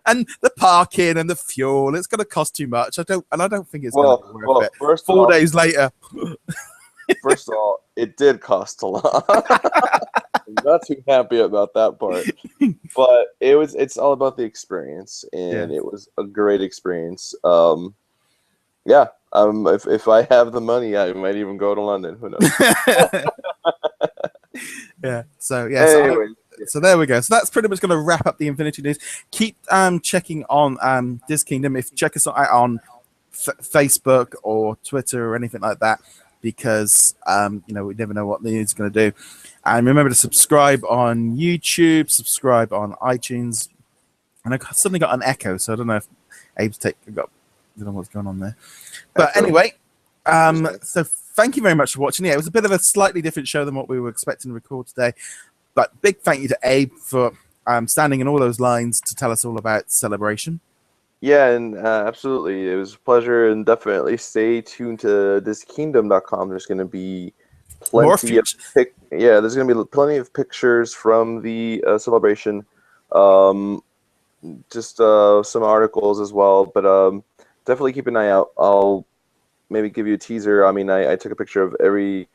And the parking and the fuel, it's going to cost too much. I don't think it's going to be worth it. First 4 days later. First of all, it did cost a lot. I'm not too happy about that part, but it's all about the experience, and it was a great experience. If I have the money, I might even go to London. Who knows? So anyway, so there we go. So that's pretty much going to wrap up the Infinity news. Keep checking on Diz Kingdom. Check us out on Facebook or Twitter or anything like that, because we never know what the news is going to do. And remember to subscribe on YouTube, subscribe on iTunes. And I suddenly got an echo, so I don't know if Abe's I don't know what's going on there. But anyway, so thank you very much for watching. Yeah, it was a bit of a slightly different show than what we were expecting to record today. But big thank you to Abe for standing in all those lines to tell us all about Celebration. Yeah, and absolutely. It was a pleasure, and definitely stay tuned to thiskingdom.com. There's going to be plenty there's going to be plenty of pictures from the Celebration. Just some articles as well, but definitely keep an eye out. I'll maybe give you a teaser. I mean, I took a picture of every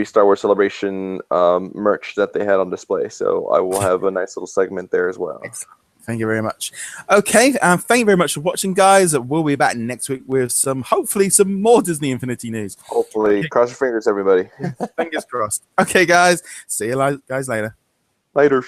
Star Wars Celebration merch that they had on display, so I will have a nice little segment there as well. Excellent. Thank you very much. Okay, thank you very much for watching, guys. We'll be back next week with hopefully some more Disney Infinity news. Hopefully. Okay. Cross your fingers, everybody. Fingers crossed. Okay, guys. See you guys later. Later.